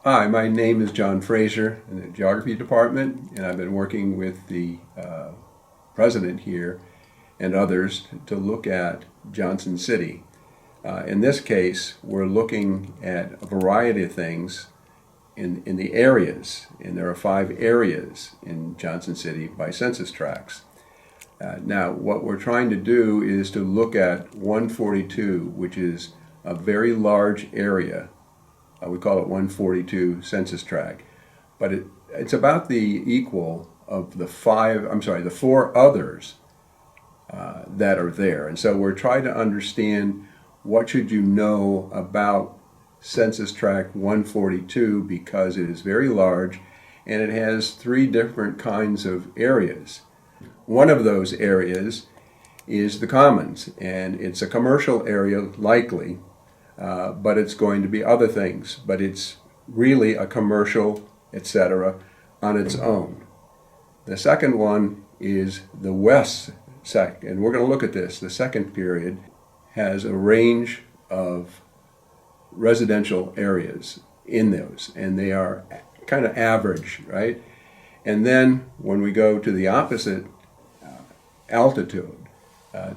Hi, my name is John Fraser in the Geography Department, and I've been working with the president here and others to look at Johnson City. In this case, we're looking at a variety of things in the areas, and there are 5 areas in Johnson City by census tracts. Now, what we're trying to do is to look at 142, which is a very large area. We call it 142 census tract, but it's about the equal of the 4 others that are there. And so we're trying to understand what should you know about census tract 142, because it is very large and it has 3 different kinds of areas. One of those areas is the Commons, and it's a commercial area likely, but it's going to be other things, but it's really a commercial, etc., on its own. The second one is the west sect, and we're going to look at this. The second period has a range of residential areas in those, and they are kind of average, right? And then when we go to the opposite altitude,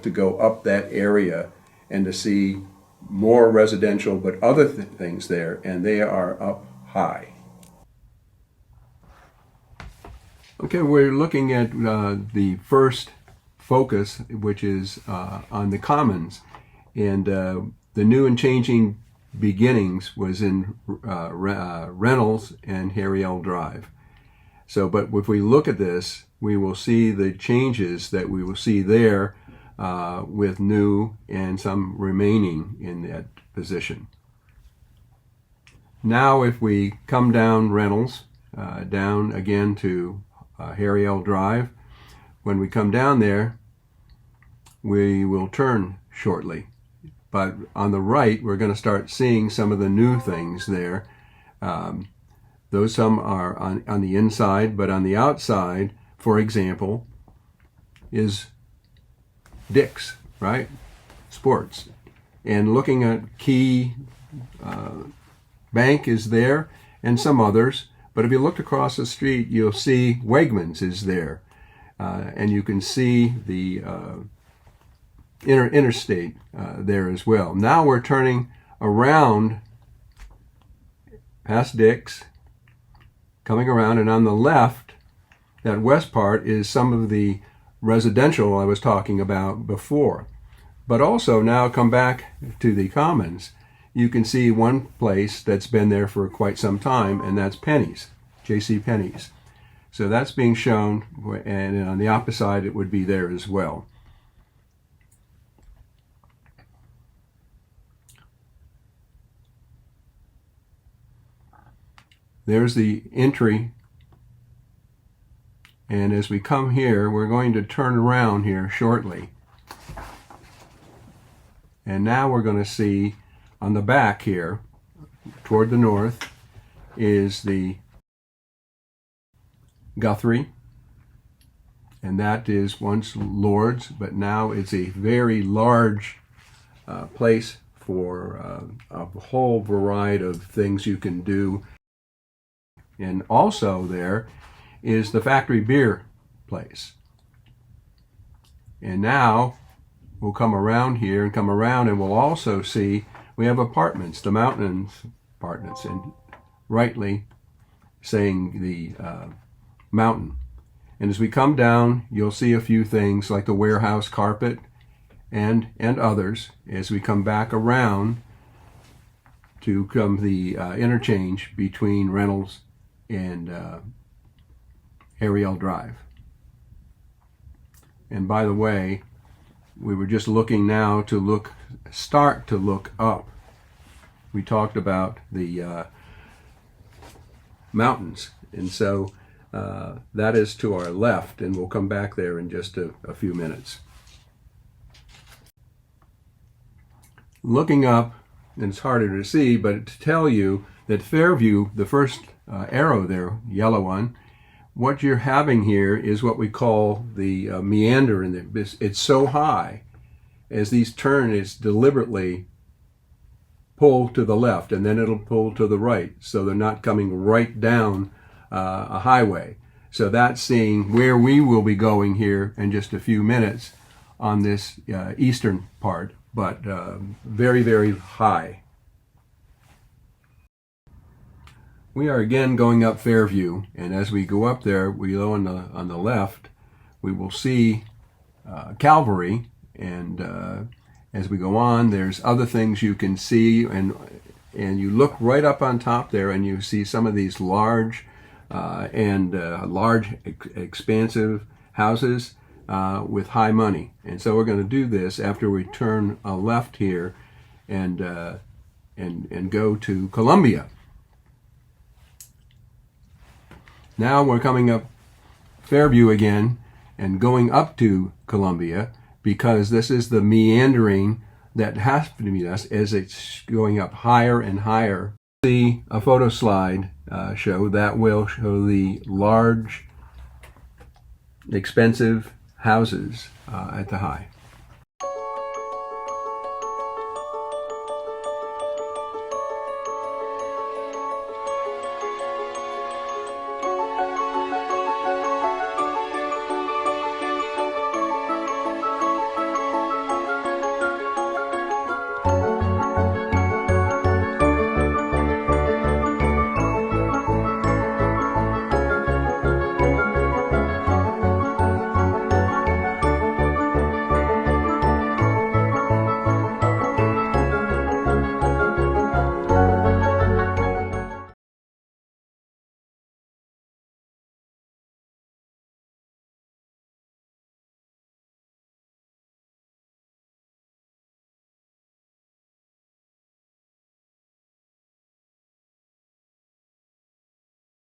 to go up that area and to see more residential but other things there, and they are up high. Okay, we're looking at the first focus, which is on the Commons, and the new and changing beginnings was in Reynolds and Harry L. Drive. So, but if we look at this, we will see the changes that we will see there with new and some remaining in that position. Now if we come down Reynolds, down again to Harry L. Drive, when we come down there, we will turn shortly. But on the right, we're going to start seeing some of the new things there. Those some are on the inside, but on the outside, for example, is Dick's, right? Sports. And looking at Key Bank is there, and some others. But if you look across the street, you'll see Wegmans is there. And you can see the interstate there as well. Now we're turning around past Dick's, coming around, and on the left, that west part is some of the residential I was talking about before. But also now come back to the Commons, you can see one place that's been there for quite some time, and that's Penny's, J.C. Penney's. So that's being shown, and on the opposite side it would be there as well. There's the entry, and as we come here, we're going to turn around here shortly. And now we're going to see on the back here, toward the north, is the Guthrie, and that is once Lord's, but now it's a very large place for a whole variety of things you can do. And also there is the factory beer place. And now we'll come around here and come around, and we'll also see we have apartments, the Mountains apartments, and rightly saying the Mountain. And as we come down, you'll see a few things like the warehouse carpet and others as we come back around to come the interchange between Reynolds and Harry L. Drive. And by the way, we were just looking now to start to look up. We talked about the mountains, and so that is to our left, and we'll come back there in just a few minutes. Looking up, and it's harder to see, but to tell you that Fairview, the first arrow there, yellow one, what you're having here is what we call the meander, and it's so high as these turn, it's deliberately pull to the left, and then it'll pull to the right, so they're not coming right down a highway. So that's seeing where we will be going here in just a few minutes on this eastern part, but very, very high. We are again going up Fairview, and as we go up there, we go on the left, we will see Calvary, and as we go on, there's other things you can see, and you look right up on top there, and you see some of these large expansive houses with high money. And so we're going to do this after we turn left here and go to Columbia. Now we're coming up Fairview again and going up to Columbia, because this is the meandering that has to be us as it's going up higher and higher. See a photo slide show that will show the large, expensive houses at the high.